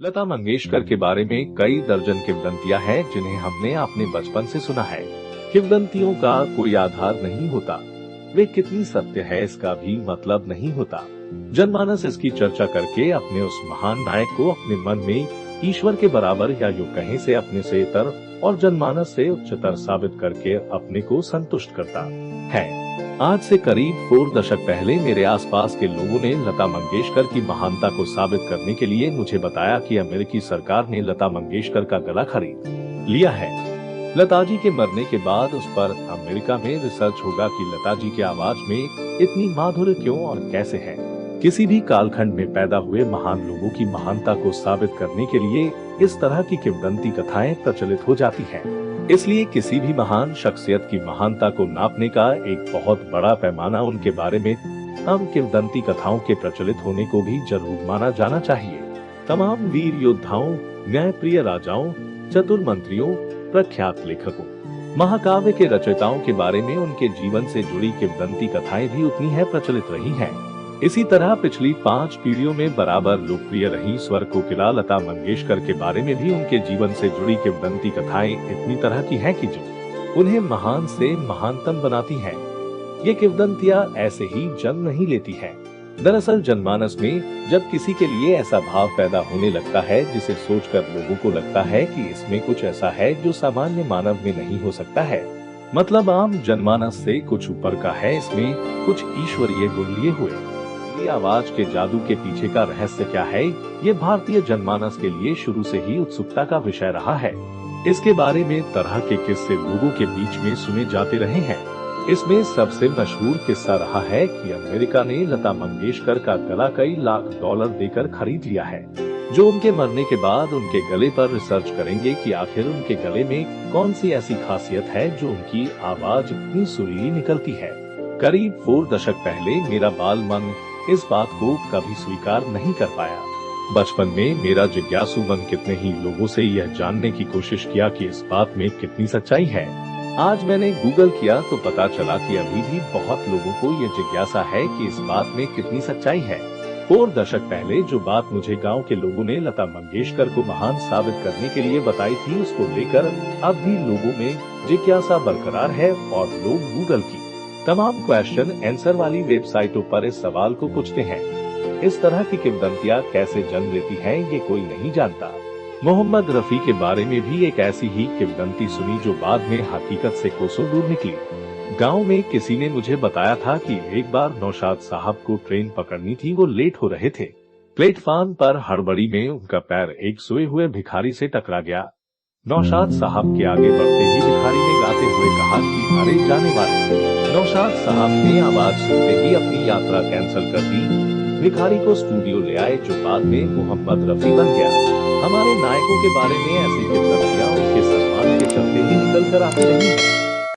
लता मंगेशकर के बारे में कई दर्जन किंवदंतियां हैं जिन्हें हमने अपने बचपन से सुना है। किंवदंतियों का कोई आधार नहीं होता, वे कितनी सत्य है इसका भी मतलब नहीं होता। जनमानस इसकी चर्चा करके अपने उस महान नायक को अपने मन में ईश्वर के बराबर या यूं कहें से अपने से इतर और जनमानस से उच्चतर साबित करके अपने को संतुष्ट करता है। आज से करीब 4 दशक पहले मेरे आसपास के लोगों ने लता मंगेशकर की महानता को साबित करने के लिए मुझे बताया कि अमेरिकी सरकार ने लता मंगेशकर का गला खरीद लिया है। लता जी के मरने के बाद उस पर अमेरिका में रिसर्च होगा कि लता जी की आवाज में इतनी माधुर्य क्यों और कैसे है। किसी भी कालखंड में पैदा हुए महान लोगों की महानता को साबित करने के लिए इस तरह की किंवदंती कथाएं प्रचलित हो जाती हैं। इसलिए किसी भी महान शख्सियत की महानता को नापने का एक बहुत बड़ा पैमाना उनके बारे में हम किंवदंती कथाओं के प्रचलित होने को भी जरूर माना जाना चाहिए। तमाम वीर योद्धाओं, न्यायप्रिय राजाओं, चतुर मंत्रियों, प्रख्यात लेखकों, महाकाव्य के रचयिताओं के बारे में उनके जीवन से जुड़ी किंवदंती कथाएं भी उतनी है प्रचलित रही हैं। इसी तरह पिछली 5 पीढ़ियों में बराबर लोकप्रिय रही स्वर कोकिला लता मंगेशकर के बारे में भी उनके जीवन से जुड़ी किंवदंती कथाएं इतनी तरह की हैं कि जो उन्हें महान से महानतम बनाती हैं। ये किंवदंतियां ऐसे ही जन्म नहीं लेती हैं। दरअसल जनमानस में जब किसी के लिए ऐसा भाव पैदा होने लगता है जिसे सोचकर लोगों को लगता है कि इसमें कुछ ऐसा है जो सामान्य मानव में नहीं हो सकता है, मतलब आम जनमानस से कुछ ऊपर का है, इसमें कुछ ईश्वरीय गुण लिए हुए। आवाज के जादू के पीछे का रहस्य क्या है, ये भारतीय जनमानस के लिए शुरू से ही उत्सुकता का विषय रहा है। इसके बारे में तरह के किस्से लोगों के बीच में सुने जाते रहे हैं। इसमें सबसे मशहूर किस्सा रहा है कि अमेरिका ने लता मंगेशकर का गला कई लाख $1 देकर खरीद लिया है, जो उनके मरने के बाद उनके गले पर रिसर्च करेंगे कि आखिर उनके गले में कौन सी ऐसी खासियत है जो उनकी आवाज इतनी सुरीली निकलती है। करीब 4 दशक पहले मेरा बाल मन इस बात को कभी स्वीकार नहीं कर पाया। बचपन में मेरा जिज्ञासु मन कितने ही लोगों से यह जानने की कोशिश किया कि इस बात में कितनी सच्चाई है। आज मैंने गूगल किया तो पता चला कि अभी भी बहुत लोगों को यह जिज्ञासा है कि इस बात में कितनी सच्चाई है। 4 दशक पहले जो बात मुझे गांव के लोगों ने लता मंगेशकर को महान साबित करने के लिए बताई थी, उसको लेकर अब भी लोगों में जिज्ञासा बरकरार है और लोग गूगल की तमाम क्वेश्चन आंसर वाली वेबसाइटों पर इस सवाल को पूछते हैं। इस तरह की किंवदंतियां कैसे जन्म लेती हैं ये कोई नहीं जानता। मोहम्मद रफी के बारे में भी एक ऐसी ही किंवदंती सुनी जो बाद में हकीकत से कोसों दूर निकली। गांव में किसी ने मुझे बताया था कि एक बार नौशाद साहब को ट्रेन पकड़नी थी, वो लेट हो रहे थे। प्लेटफार्म पर हड़बड़ी में उनका पैर एक सोए हुए भिखारी से टकरा गया। नौशाद साहब के आगे बढ़ते ही भिखारी ने गाते हुए कहा कि अरे जाने वाले। नौशाद साहब ने आवाज सुनते ही अपनी यात्रा कैंसिल कर दी। भिखारी को स्टूडियो ले आए जो बाद में मोहम्मद रफी बन गया। हमारे नायकों के बारे में ऐसी किंवदंतियां उनके सम्मान के चलते ही निकल कर आती रही हैं।